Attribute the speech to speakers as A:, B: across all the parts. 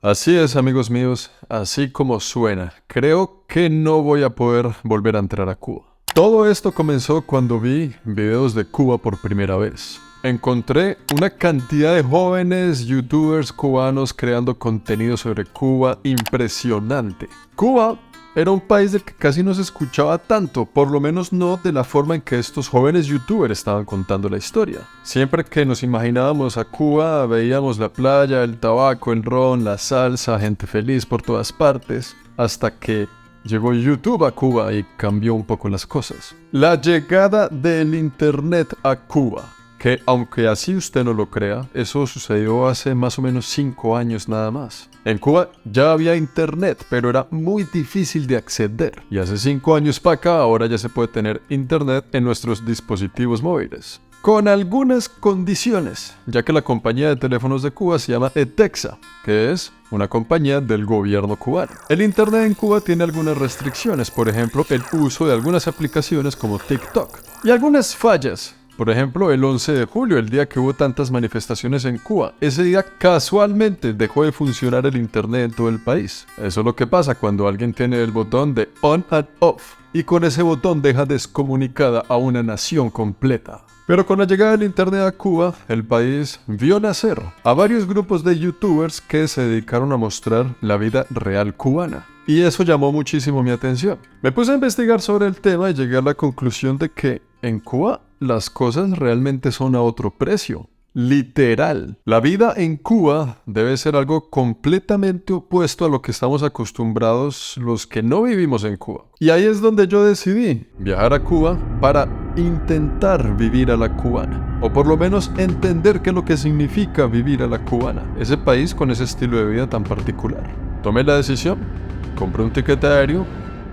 A: Así es, amigos míos, así como suena. Creo que no voy a poder volver a entrar a Cuba. Todo esto comenzó cuando vi videos de Cuba por primera vez. Encontré una cantidad de jóvenes youtubers cubanos creando contenido sobre Cuba impresionante. Cuba era un país del que casi no se escuchaba tanto, por lo menos no de la forma en que estos jóvenes youtubers estaban contando la historia. Siempre que nos imaginábamos a Cuba, veíamos la playa, el tabaco, el ron, la salsa, gente feliz por todas partes, hasta que llegó YouTube a Cuba y cambió un poco las cosas. La llegada del internet a Cuba, que aunque así usted no lo crea, eso sucedió hace más o menos 5 años nada más. En Cuba ya había internet, pero era muy difícil de acceder. Y hace 5 años para acá, ahora ya se puede tener internet en nuestros dispositivos móviles. Con algunas condiciones, ya que la compañía de teléfonos de Cuba se llama ETEXA, que es una compañía del gobierno cubano. El internet en Cuba tiene algunas restricciones, por ejemplo, el uso de algunas aplicaciones como TikTok. Y algunas fallas. Por ejemplo, el 11 de julio, el día que hubo tantas manifestaciones en Cuba, ese día casualmente dejó de funcionar el internet en todo el país. Eso es lo que pasa cuando alguien tiene el botón de on and off y con ese botón deja descomunicada a una nación completa. Pero con la llegada del internet a Cuba, el país vio nacer a varios grupos de youtubers que se dedicaron a mostrar la vida real cubana. Y eso llamó muchísimo mi atención. Me puse a investigar sobre el tema y llegué a la conclusión de que en Cuba las cosas realmente son a otro precio. Literal. La vida en Cuba debe ser algo completamente opuesto a lo que estamos acostumbrados los que no vivimos en Cuba. Y ahí es donde yo decidí viajar a Cuba para intentar vivir a la cubana. O por lo menos entender qué es lo que significa vivir a la cubana. Ese país con ese estilo de vida tan particular. Tomé la decisión, compré un tiquete aéreo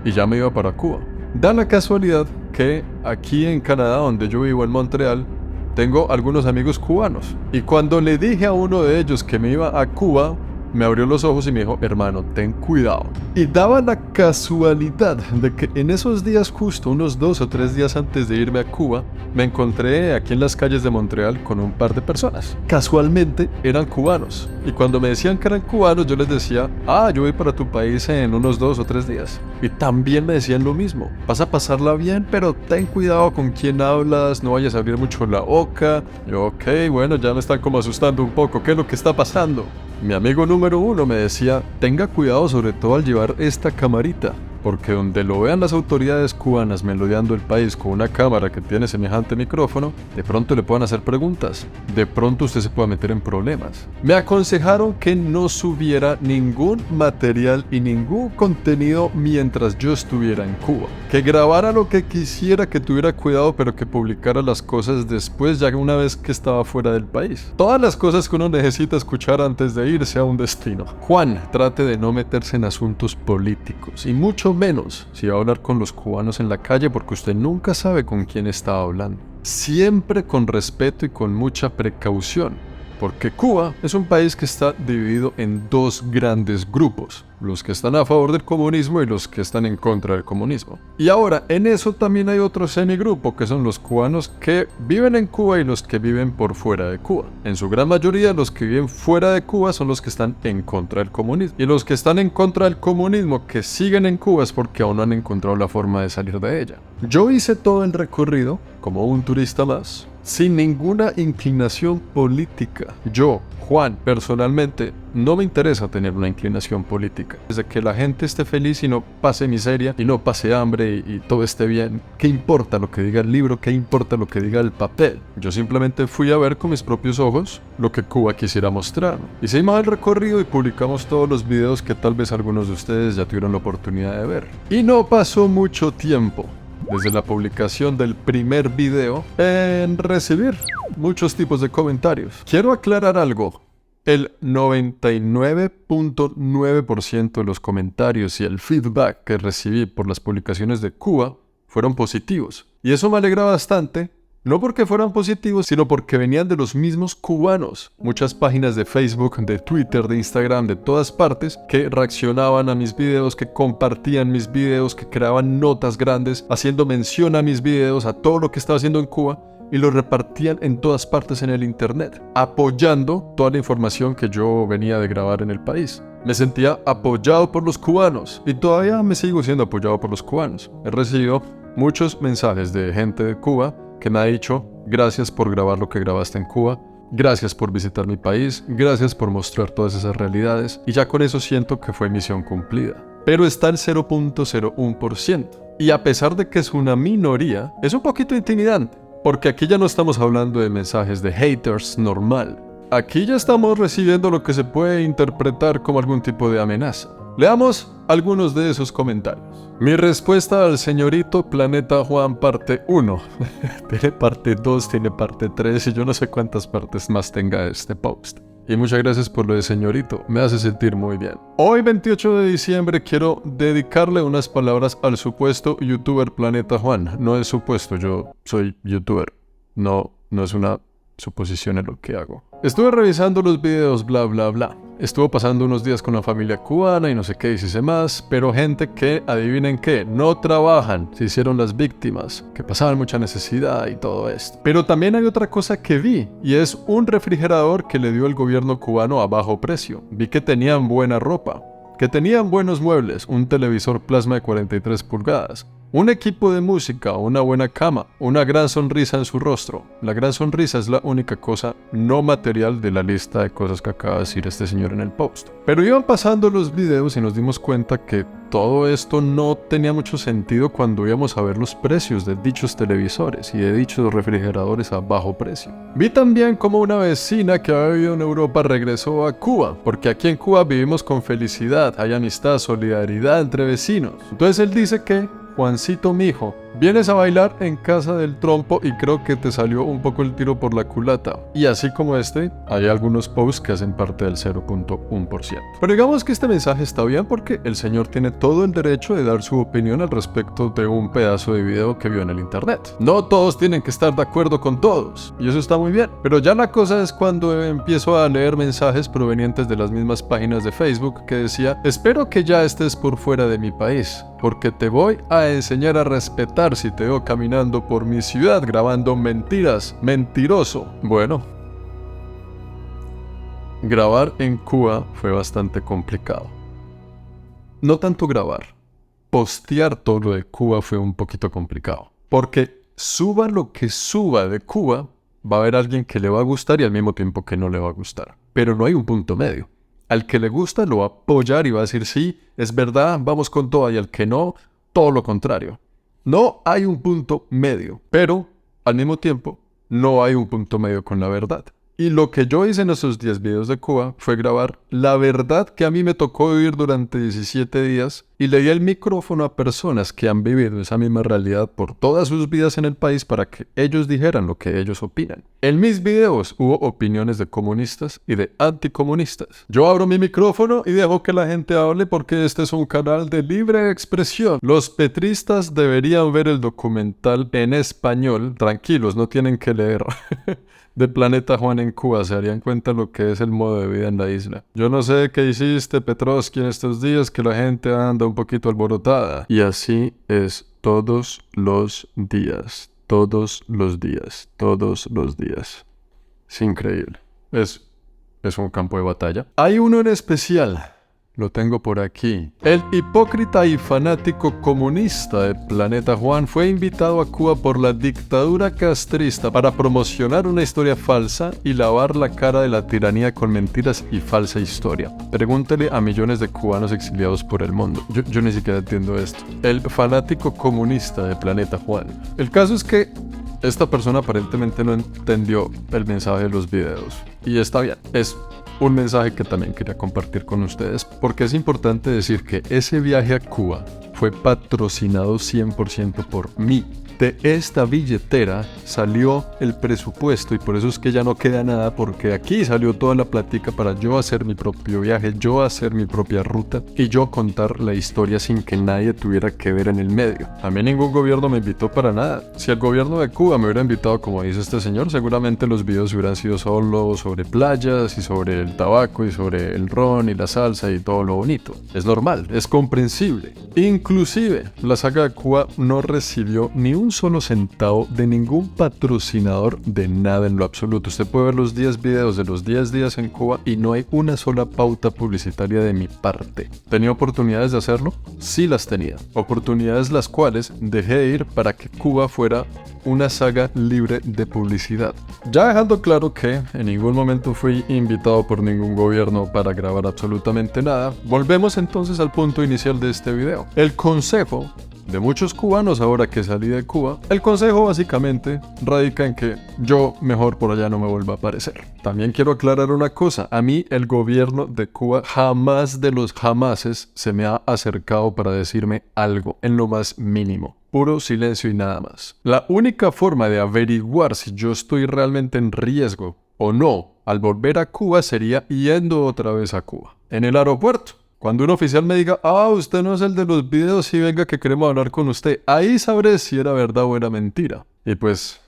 A: y ya me iba para Cuba. Da la casualidad que aquí en Canadá, donde yo vivo en Montreal, tengo algunos amigos cubanos. Y cuando le dije a uno de ellos que me iba a Cuba, me abrió los ojos y me dijo, hermano, ten cuidado. Y daba la casualidad de que en esos días, justo unos 2 o 3 días antes de irme a Cuba, me encontré aquí en las calles de Montreal con un par de personas. Casualmente eran cubanos. Y cuando me decían que eran cubanos, yo les decía, yo voy para tu país en unos 2 o 3 días. Y también me decían lo mismo. Vas a pasarla bien, pero ten cuidado con quién hablas, no vayas a abrir mucho la boca. Yo, ok, bueno, ya me están como asustando un poco. ¿Qué es lo que está pasando? Mi amigo número 1 me decía, tenga cuidado sobre todo al llevar esta camarita, porque donde lo vean las autoridades cubanas merodeando el país con una cámara que tiene semejante micrófono, de pronto le puedan hacer preguntas, de pronto usted se pueda meter en problemas. Me aconsejaron que no subiera ningún material y ningún contenido mientras yo estuviera en Cuba, que grabara lo que quisiera, que tuviera cuidado, pero que publicara las cosas después, ya una vez que estaba fuera del país. Todas las cosas que uno necesita escuchar antes de irse a un destino. Juan, trate de no meterse en asuntos políticos y mucho menos si va a hablar con los cubanos en la calle, porque usted nunca sabe con quién está hablando. Siempre con respeto y con mucha precaución, porque Cuba es un país que está dividido en 2 grandes grupos, los que están a favor del comunismo y los que están en contra del comunismo. Y ahora, en eso también hay otro semigrupo, que son los cubanos que viven en Cuba y los que viven por fuera de Cuba. En su gran mayoría, los que viven fuera de Cuba son los que están en contra del comunismo. Y los que están en contra del comunismo, que siguen en Cuba, es porque aún no han encontrado la forma de salir de ella. Yo hice todo el recorrido, como un turista más, sin ninguna inclinación política. Yo, Juan, personalmente, no me interesa tener una inclinación política. Desde que la gente esté feliz y no pase miseria y no pase hambre y todo esté bien, ¿qué importa lo que diga el libro? ¿Qué importa lo que diga el papel? Yo simplemente fui a ver con mis propios ojos lo que Cuba quisiera mostrar. Hicimos el recorrido y publicamos todos los videos que tal vez algunos de ustedes ya tuvieron la oportunidad de ver. Y no pasó mucho tiempo desde la publicación del primer video en recibir muchos tipos de comentarios. Quiero aclarar algo. El 99.9% de los comentarios y el feedback que recibí por las publicaciones de Cuba fueron positivos. Y eso me alegra bastante, no porque fueran positivos, sino porque venían de los mismos cubanos. Muchas páginas de Facebook, de Twitter, de Instagram, de todas partes, que reaccionaban a mis videos, que compartían mis videos, que creaban notas grandes, haciendo mención a mis videos, a todo lo que estaba haciendo en Cuba, y lo repartían en todas partes en el internet, apoyando toda la información que yo venía de grabar en el país. Me sentía apoyado por los cubanos y todavía me sigo siendo apoyado por los cubanos. He recibido muchos mensajes de gente de Cuba que me ha dicho gracias por grabar lo que grabaste en Cuba, gracias por visitar mi país, gracias por mostrar todas esas realidades y ya con eso siento que fue misión cumplida. Pero está el 0.01% y a pesar de que es una minoría, es un poquito intimidante porque aquí ya no estamos hablando de mensajes de haters normal. Aquí ya estamos recibiendo lo que se puede interpretar como algún tipo de amenaza. Leamos algunos de esos comentarios. Mi respuesta al señorito Planeta Juan parte 1. Tiene parte 2, tiene parte 3 y yo no sé cuántas partes más tenga este post. Y muchas gracias por lo de señorito, me hace sentir muy bien. Hoy 28 de diciembre quiero dedicarle unas palabras al supuesto youtuber Planeta Juan. No es supuesto, yo soy youtuber. No es una suposición en lo que hago. Estuve revisando los videos bla bla bla. Estuvo pasando unos días con la familia cubana y no sé qué dice más, pero gente que, adivinen qué, no trabajan, se hicieron las víctimas, que pasaban mucha necesidad y todo esto. Pero también hay otra cosa que vi, y es un refrigerador que le dio el gobierno cubano a bajo precio. Vi que tenían buena ropa, que tenían buenos muebles, un televisor plasma de 43 pulgadas, un equipo de música, una buena cama, una gran sonrisa en su rostro. La gran sonrisa es la única cosa no material de la lista de cosas que acaba de decir este señor en el post. Pero iban pasando los videos y nos dimos cuenta que todo esto no tenía mucho sentido cuando íbamos a ver los precios de dichos televisores y de dichos refrigeradores a bajo precio. Vi también como una vecina que había vivido en Europa regresó a Cuba, porque aquí en Cuba vivimos con felicidad, hay amistad, solidaridad entre vecinos. Entonces él dice que Juancito mijo, vienes a bailar en casa del trompo y creo que te salió un poco el tiro por la culata. Y así como este, hay algunos posts que hacen parte del 0.1%. Pero digamos que este mensaje está bien porque el señor tiene todo el derecho de dar su opinión al respecto de un pedazo de video que vio en el internet. No todos tienen que estar de acuerdo con todos, y eso está muy bien. Pero ya la cosa es cuando empiezo a leer mensajes provenientes de las mismas páginas de Facebook que decía: espero que ya estés por fuera de mi país, porque te voy a enseñar a respetar si te veo caminando por mi ciudad grabando mentiras, mentiroso. Bueno, grabar en Cuba fue bastante complicado. No tanto grabar, postear todo lo de Cuba fue un poquito complicado. Porque suba lo que suba de Cuba, va a haber alguien que le va a gustar y al mismo tiempo que no le va a gustar. Pero no hay un punto medio. Al que le gusta lo va a apoyar y va a decir sí, es verdad, vamos con todo, y al que no, todo lo contrario. No hay un punto medio, pero al mismo tiempo no hay un punto medio con la verdad. Y lo que yo hice en esos 10 videos de Cuba fue grabar la verdad que a mí me tocó vivir durante 17 días y le di el micrófono a personas que han vivido esa misma realidad por todas sus vidas en el país para que ellos dijeran lo que ellos opinan. En mis videos hubo opiniones de comunistas y de anticomunistas. Yo abro mi micrófono y dejo que la gente hable porque este es un canal de libre expresión. Los petristas deberían ver el documental en español. Tranquilos, no tienen que leer. De Planeta Juan en Cuba, se darían cuenta lo que es el modo de vida en la isla. Yo no sé qué hiciste, Petrovsky, en estos días que la gente anda un poquito alborotada. Y así es todos los días, todos los días, todos los días. Es increíble. Es un campo de batalla. Hay uno en especial. Lo tengo por aquí. El hipócrita y fanático comunista de Planeta Juan fue invitado a Cuba por la dictadura castrista para promocionar una historia falsa y lavar la cara de la tiranía con mentiras y falsa historia. Pregúntele a millones de cubanos exiliados por el mundo. Yo ni siquiera entiendo esto. El fanático comunista de Planeta Juan. El caso es que esta persona aparentemente no entendió el mensaje de los videos. Y está bien, es un mensaje que también quería compartir con ustedes, porque es importante decir que ese viaje a Cuba fue patrocinado 100% por mí. De esta billetera salió el presupuesto y por eso es que ya no queda nada, porque aquí salió toda la plática para yo hacer mi propio viaje, yo hacer mi propia ruta y yo contar la historia sin que nadie tuviera que ver en el medio. A mí ningún gobierno me invitó para nada. Si el gobierno de Cuba me hubiera invitado, como dice este señor, seguramente los videos hubieran sido solo sobre playas y sobre el tabaco y sobre el ron y la salsa y todo lo bonito. Es normal, es comprensible. Inclusive, la saga de Cuba no recibió ni un solo centavo de ningún patrocinador de nada en lo absoluto. Usted puede ver los 10 videos de los 10 días en Cuba y no hay una sola pauta publicitaria de mi parte. ¿Tenía oportunidades de hacerlo? Sí las tenía. Oportunidades las cuales dejé ir para que Cuba fuera una saga libre de publicidad. Ya dejando claro que en ningún momento fui invitado por ningún gobierno para grabar absolutamente nada, volvemos entonces al punto inicial de este video. El consejo de muchos cubanos ahora que salí de Cuba, el consejo básicamente radica en que yo mejor por allá no me vuelva a aparecer. También quiero aclarar una cosa, a mí el gobierno de Cuba jamás de los jamases se me ha acercado para decirme algo en lo más mínimo. Puro silencio y nada más. La única forma de averiguar si yo estoy realmente en riesgo o no al volver a Cuba sería yendo otra vez a Cuba. En el aeropuerto. Cuando un oficial me diga, usted no es el de los videos y venga que queremos hablar con usted, ahí sabré si era verdad o era mentira. Y pues,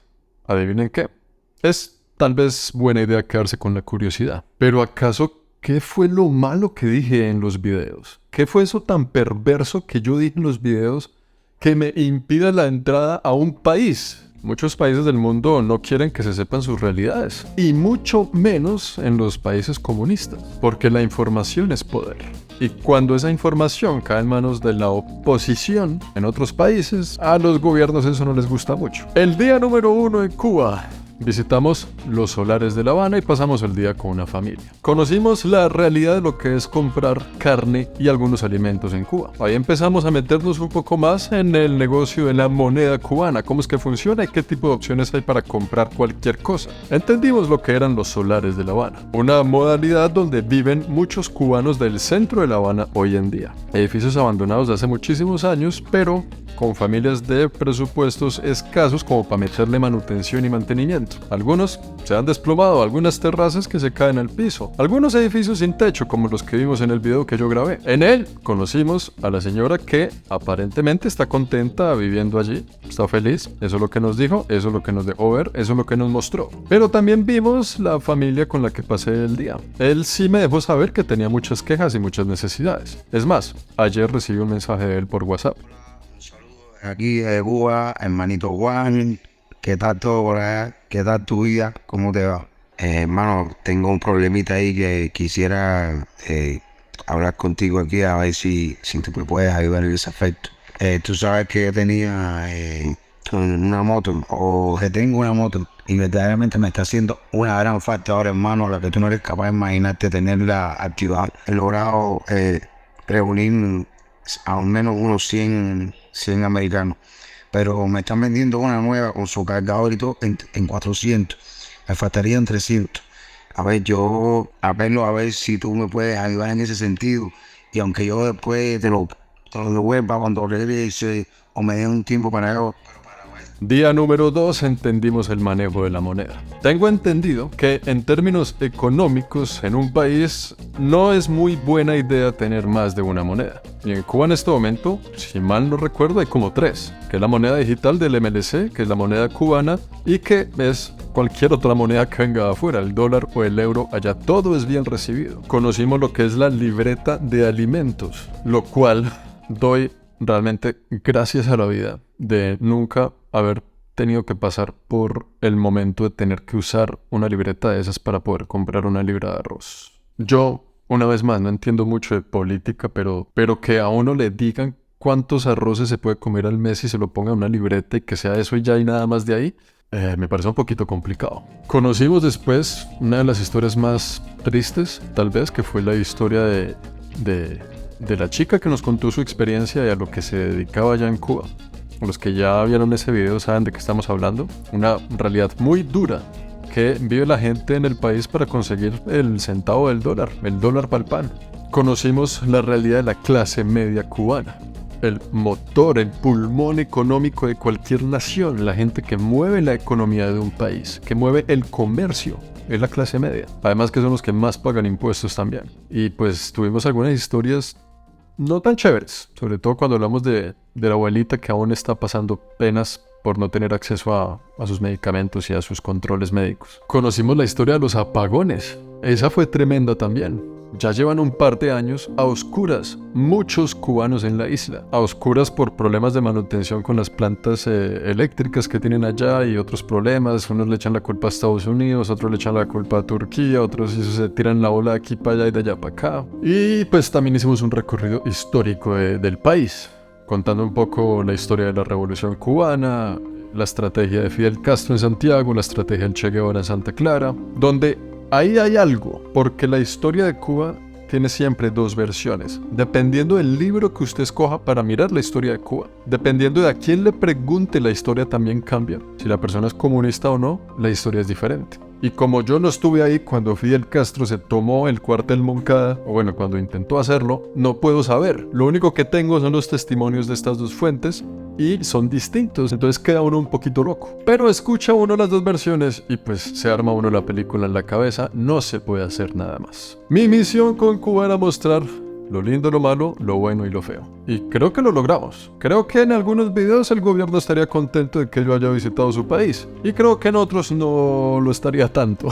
A: adivinen qué. Es tal vez buena idea quedarse con la curiosidad. Pero ¿acaso qué fue lo malo que dije en los videos? ¿Qué fue eso tan perverso que yo dije en los videos que me impide la entrada a un país? Muchos países del mundo no quieren que se sepan sus realidades, y mucho menos en los países comunistas, porque la información es poder. Y cuando esa información cae en manos de la oposición en otros países, a los gobiernos eso no les gusta mucho. El día número 1 en Cuba. Visitamos los solares de La Habana y pasamos el día con una familia. Conocimos la realidad de lo que es comprar carne y algunos alimentos en Cuba. Ahí empezamos a meternos un poco más en el negocio de la moneda cubana, cómo es que funciona y qué tipo de opciones hay para comprar cualquier cosa. Entendimos lo que eran los solares de La Habana, una modalidad donde viven muchos cubanos del centro de La Habana hoy en día. Edificios abandonados de hace muchísimos años, pero con familias de presupuestos escasos como para meterle manutención y mantenimiento. Algunos se han desplomado, algunas terrazas que se caen al piso, algunos edificios sin techo como los que vimos en el video que yo grabé. En él conocimos a la señora que aparentemente está contenta viviendo allí, está feliz, eso es lo que nos dijo, eso es lo que nos dejó ver, eso es lo que nos mostró. Pero también vimos la familia con la que pasé el día. Él sí me dejó saber que tenía muchas quejas y muchas necesidades. Es más, ayer recibí un mensaje de él por WhatsApp.
B: Aquí de Cuba, hermanito Juan, ¿qué tal todo por allá? ¿Qué tal tu vida? ¿Cómo te va? Hermano, tengo un problemita ahí que quisiera hablar contigo aquí a ver si tú me puedes ayudar en ese aspecto. Tú sabes que yo tenía una moto, o que tengo una moto, y verdaderamente me está haciendo una gran falta ahora, hermano, la que tú no eres capaz de imaginarte tenerla activada. He logrado reunir al menos unos 100 americanos, pero me están vendiendo una nueva con su cargador y todo en 400. Me faltarían 300. A ver, a ver si tú me puedes ayudar en ese sentido, y aunque yo después te lo devuelva cuando regrese o me den un tiempo para ello.
A: Día número 2, entendimos el manejo de la moneda. Tengo entendido que en términos económicos en un país no es muy buena idea tener más de una moneda. Y en Cuba en este momento, si mal no recuerdo, hay como 3, que es la moneda digital del MLC, que es la moneda cubana, y que es cualquier otra moneda que venga de afuera, el dólar o el euro, allá todo es bien recibido. Conocimos lo que es la libreta de alimentos, lo cual doy realmente gracias a la vida de nunca haber tenido que pasar por el momento de tener que usar una libreta de esas para poder comprar una libra de arroz. Yo, una vez más, no entiendo mucho de política, pero que a uno le digan cuántos arroces se puede comer al mes y se lo ponga en una libreta y que sea eso y ya y nada más de ahí, me parece un poquito complicado. Conocimos después una de las historias más tristes, tal vez, que fue la historia de la chica que nos contó su experiencia y a lo que se dedicaba allá en Cuba. Los que ya vieron ese video saben de qué estamos hablando. Una realidad muy dura que vive la gente en el país para conseguir el centavo del dólar, el dólar para el pan. Conocimos la realidad de la clase media cubana, el motor, el pulmón económico de cualquier nación, la gente que mueve la economía de un país, que mueve el comercio. Es la clase media. Además que son los que más pagan impuestos también. Y pues tuvimos algunas historias no tan chéveres, sobre todo cuando hablamos de la abuelita que aún está pasando penas por no tener acceso a sus medicamentos y a sus controles médicos. Conocimos la historia de los apagones esa fue tremenda también. Ya llevan un par de años a oscuras, muchos cubanos en la isla, a oscuras por problemas de manutención con las plantas eléctricas que tienen allá y otros problemas. Unos le echan la culpa a Estados Unidos, otros le echan la culpa a Turquía, otros se tiran la bola de aquí para allá y de allá para acá. Y pues también hicimos un recorrido histórico del país, contando un poco la historia de la Revolución Cubana, la estrategia de Fidel Castro en Santiago, la estrategia del Che Guevara en Santa Clara, donde ahí hay algo, porque la historia de Cuba tiene siempre dos versiones, dependiendo del libro que usted escoja para mirar la historia de Cuba. Dependiendo de a quién le pregunte, la historia también cambia. Si la persona es comunista o no, la historia es diferente. Y como yo no estuve ahí cuando Fidel Castro se tomó el cuartel Moncada, o bueno, cuando intentó hacerlo, no puedo saber. Lo único que tengo son los testimonios de estas dos fuentes, y son distintos, entonces queda uno un poquito loco. Pero escucha uno las dos versiones y pues se arma uno la película en la cabeza, no se puede hacer nada más. Mi misión con Cuba era mostrar lo lindo, lo malo, lo bueno y lo feo. Y creo que lo logramos. Creo que en algunos videos el gobierno estaría contento de que yo haya visitado su país. Y creo que en otros no lo estaría tanto.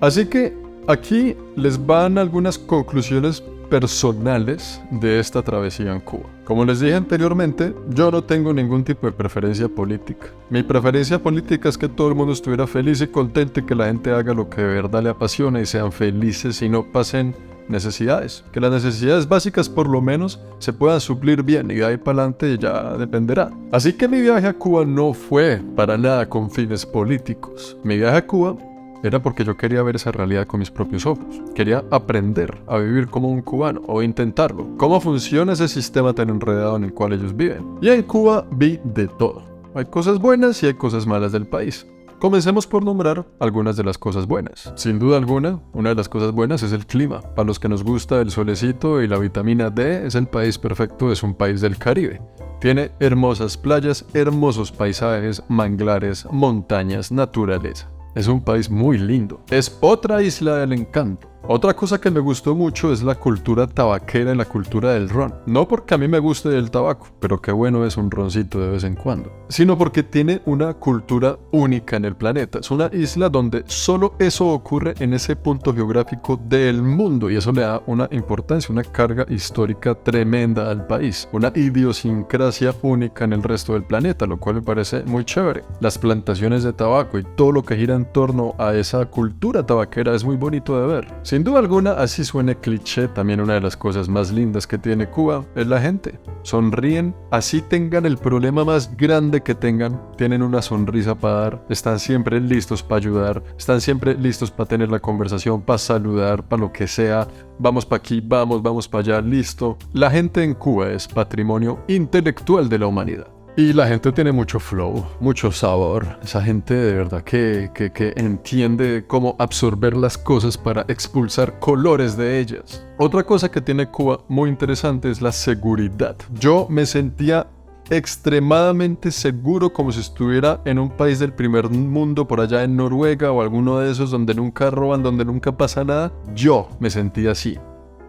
A: Así que aquí les van algunas conclusiones personales de esta travesía en Cuba. Como les dije anteriormente, yo no tengo ningún tipo de preferencia política. Mi preferencia política es que todo el mundo estuviera feliz y contento y que la gente haga lo que de verdad le apasiona y sean felices y no pasen necesidades. Que las necesidades básicas por lo menos se puedan suplir bien y de ahí para adelante ya dependerá. Así que mi viaje a Cuba no fue para nada con fines políticos. Mi viaje a Cuba era porque yo quería ver esa realidad con mis propios ojos. Quería aprender a vivir como un cubano, o intentarlo. Cómo funciona ese sistema tan enredado en el cual ellos viven. Y en Cuba vi de todo. Hay cosas buenas y hay cosas malas del país. Comencemos por nombrar algunas de las cosas buenas. Sin duda alguna, una de las cosas buenas es el clima. Para los que nos gusta el solecito y la vitamina D, es el país perfecto, es un país del Caribe. Tiene hermosas playas, hermosos paisajes, manglares, montañas, naturaleza. Es un país muy lindo. Es otra isla del encanto. Otra cosa que me gustó mucho es la cultura tabaquera y la cultura del ron. No porque a mí me guste el tabaco, pero qué bueno es un roncito de vez en cuando, sino porque tiene una cultura única en el planeta. Es una isla donde solo eso ocurre en ese punto geográfico del mundo y eso le da una importancia, una carga histórica tremenda al país. Una idiosincrasia única en el resto del planeta, lo cual me parece muy chévere. Las plantaciones de tabaco y todo lo que gira en torno a esa cultura tabaquera es muy bonito de ver. Sin duda alguna, así suene cliché, también una de las cosas más lindas que tiene Cuba es la gente. Sonríen, así tengan el problema más grande que tengan, tienen una sonrisa para dar, están siempre listos para ayudar, están siempre listos para tener la conversación, para saludar, para lo que sea. Vamos para aquí, vamos para allá, listo. La gente en Cuba es patrimonio intelectual de la humanidad. Y la gente tiene mucho flow, mucho sabor. Esa gente de verdad que entiende cómo absorber las cosas para expulsar colores de ellas. Otra cosa que tiene Cuba muy interesante es la seguridad. Yo me sentía extremadamente seguro, como si estuviera en un país del primer mundo, por allá en Noruega o alguno de esos donde nunca roban, donde nunca pasa nada. Yo me sentía así.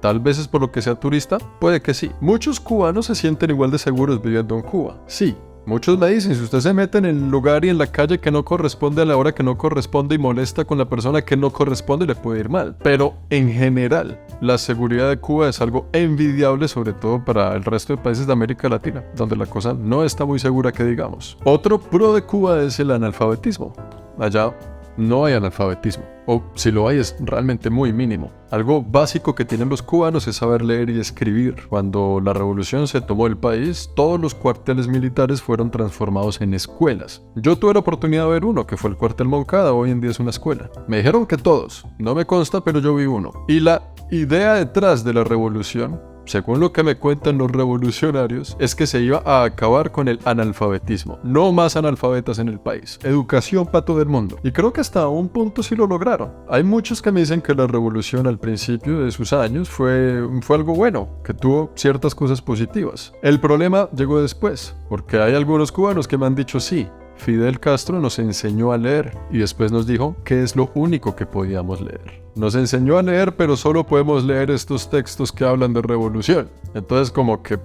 A: Tal vez es por lo que sea turista, puede que sí. Muchos cubanos se sienten igual de seguros viviendo en Cuba. Sí, muchos me dicen, si usted se mete en el lugar y en la calle que no corresponde a la hora que no corresponde y molesta con la persona que no corresponde, le puede ir mal. Pero en general, la seguridad de Cuba es algo envidiable, sobre todo para el resto de países de América Latina, donde la cosa no está muy segura que digamos. Otro pro de Cuba es el analfabetismo. Allá no hay analfabetismo, o si lo hay es realmente muy mínimo. Algo básico que tienen los cubanos es saber leer y escribir. Cuando la revolución se tomó el país, todos los cuarteles militares fueron transformados en escuelas. Yo tuve la oportunidad de ver uno, que fue el cuartel Moncada, hoy en día es una escuela. Me dijeron que todos, no me consta, pero yo vi uno. Y la idea detrás de la revolución, según lo que me cuentan los revolucionarios, es que se iba a acabar con el analfabetismo. No más analfabetas en el país. Educación para todo el mundo. Y creo que hasta un punto sí lo lograron. Hay muchos que me dicen que la revolución al principio de sus años fue algo bueno, que tuvo ciertas cosas positivas. El problema llegó después, porque hay algunos cubanos que me han dicho sí. Fidel Castro nos enseñó a leer y después nos dijo que es lo único que podíamos leer. Nos enseñó a leer, pero solo podemos leer estos textos que hablan de revolución. Entonces como que,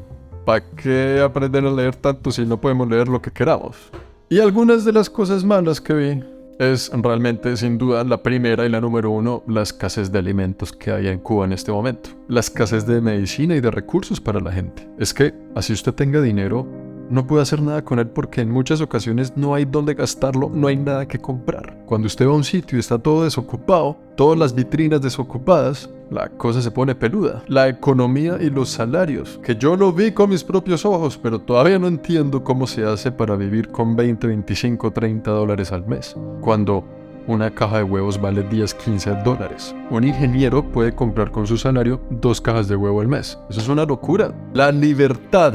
A: ¿para qué aprender a leer tanto si no podemos leer lo que queramos? Y algunas de las cosas malas que vi es realmente sin duda la primera y la número uno, la escasez de alimentos que hay en Cuba en este momento. La escasez de medicina y de recursos para la gente. Es que así usted tenga dinero, no puede hacer nada con él porque en muchas ocasiones no hay dónde gastarlo, no hay nada que comprar. Cuando usted va a un sitio y está todo desocupado, todas las vitrinas desocupadas, la cosa se pone peluda. La economía y los salarios, que yo lo vi con mis propios ojos, pero todavía no entiendo cómo se hace para vivir con 20, 25, 30 dólares al mes, cuando una caja de huevos vale 10, 15 dólares. Un ingeniero puede comprar con su salario 2 cajas de huevo al mes. Eso es una locura. La libertad.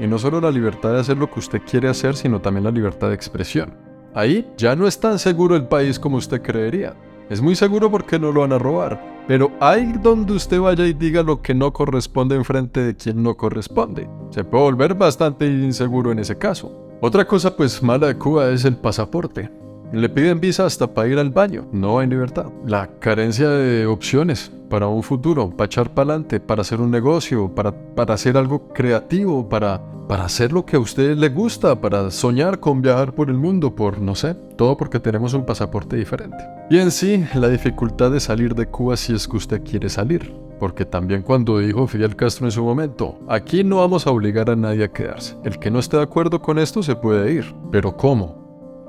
A: Y no solo la libertad de hacer lo que usted quiere hacer, sino también la libertad de expresión. Ahí ya no es tan seguro el país como usted creería. Es muy seguro porque no lo van a robar. Pero ahí donde usted vaya y diga lo que no corresponde enfrente de quien no corresponde, se puede volver bastante inseguro en ese caso. Otra cosa pues mala de Cuba es el pasaporte. Le piden visa hasta para ir al baño, no hay libertad. La carencia de opciones para un futuro, para echar para adelante, para hacer un negocio, para hacer algo creativo, para hacer lo que a usted le gusta, para soñar con viajar por el mundo, por no sé, todo porque tenemos un pasaporte diferente. Y en sí, la dificultad de salir de Cuba si es que usted quiere salir. Porque también cuando dijo Fidel Castro en su momento, aquí no vamos a obligar a nadie a quedarse. El que no esté de acuerdo con esto se puede ir. ¿Pero cómo?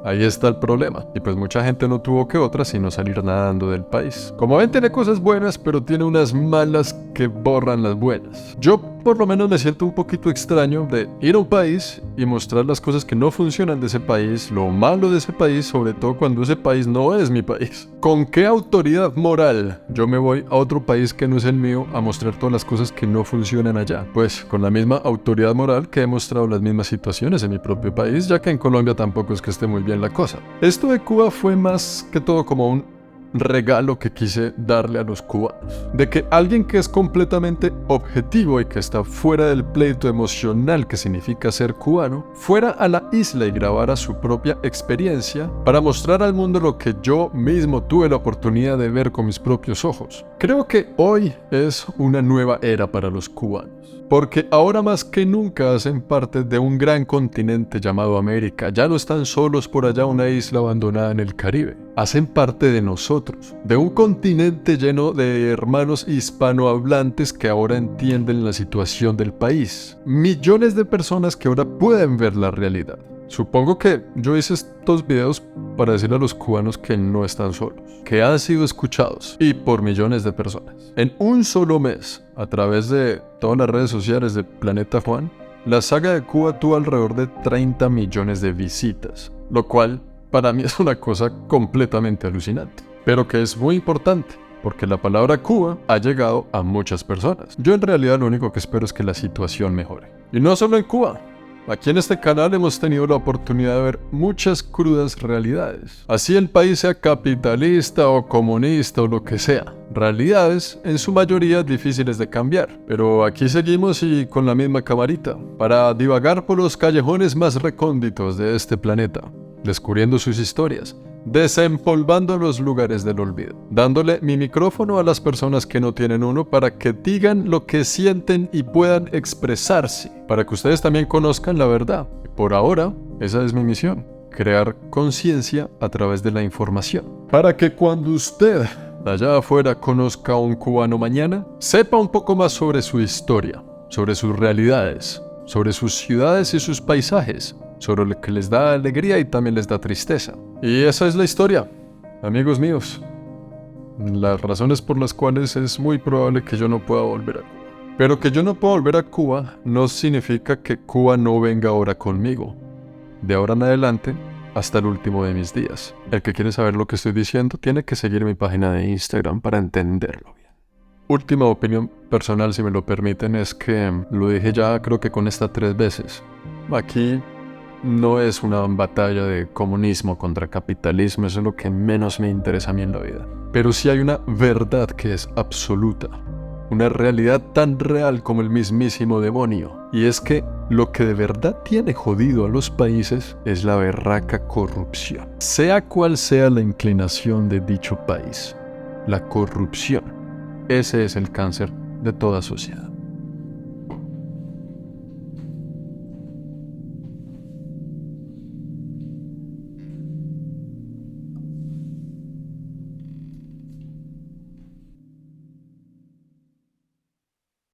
A: Ahí está el problema, y pues mucha gente no tuvo que otra sino salir nadando del país. Como ven, tiene cosas buenas, pero tiene unas malas que borran las buenas. Yo por lo menos me siento un poquito extraño de ir a un país y mostrar las cosas que no funcionan de ese país, lo malo de ese país, sobre todo cuando ese país no es mi país. ¿Con qué autoridad moral yo me voy a otro país que no es el mío a mostrar todas las cosas que no funcionan allá? Pues con la misma autoridad moral que he mostrado las mismas situaciones en mi propio país, ya que en Colombia tampoco es que esté muy bien la cosa. Esto de Cuba fue más que todo como un regalo que quise darle a los cubanos, de que alguien que es completamente objetivo y que está fuera del pleito emocional que significa ser cubano, fuera a la isla y grabara su propia experiencia para mostrar al mundo lo que yo mismo tuve la oportunidad de ver con mis propios ojos. Creo que hoy es una nueva era para los cubanos, porque ahora más que nunca hacen parte de un gran continente llamado América. Ya no están solos por allá una isla abandonada en el Caribe. Hacen parte de nosotros, de un continente lleno de hermanos hispanohablantes que ahora entienden la situación del país. Millones de personas que ahora pueden ver la realidad. Supongo que yo hice estos videos para decirle a los cubanos que no están solos, que han sido escuchados y por millones de personas. En un solo mes, a través de todas las redes sociales de Planeta Juan, la saga de Cuba tuvo alrededor de 30 millones de visitas, lo cual para mí es una cosa completamente alucinante, pero que es muy importante, porque la palabra Cuba ha llegado a muchas personas. Yo en realidad lo único que espero es que la situación mejore. Y no solo en Cuba. Aquí en este canal hemos tenido la oportunidad de ver muchas crudas realidades. Así el país sea capitalista o comunista o lo que sea. Realidades en su mayoría difíciles de cambiar. Pero aquí seguimos y con la misma camarita, para divagar por los callejones más recónditos de este planeta, descubriendo sus historias, desempolvando los lugares del olvido, dándole mi micrófono a las personas que no tienen uno para que digan lo que sienten y puedan expresarse, para que ustedes también conozcan la verdad. Por ahora, esa es mi misión, crear conciencia a través de la información, para que cuando usted allá afuera conozca a un cubano mañana, sepa un poco más sobre su historia, sobre sus realidades, sobre sus ciudades y sus paisajes, sobre lo que les da alegría y también les da tristeza. Y esa es la historia, amigos míos. Las razones por las cuales es muy probable que yo no pueda volver a Cuba. Pero que yo no pueda volver a Cuba no significa que Cuba no venga ahora conmigo. De ahora en adelante, hasta el último de mis días. El que quiere saber lo que estoy diciendo tiene que seguir mi página de Instagram para entenderlo bien. Última opinión personal, si me lo permiten, es que lo dije ya creo que con esta 3 veces. Aquí no es una batalla de comunismo contra capitalismo, eso es lo que menos me interesa a mí en la vida. Pero sí hay una verdad que es absoluta, una realidad tan real como el mismísimo demonio. Y es que lo que de verdad tiene jodido a los países es la berraca corrupción. Sea cual sea la inclinación de dicho país, la corrupción, ese es el cáncer de toda sociedad.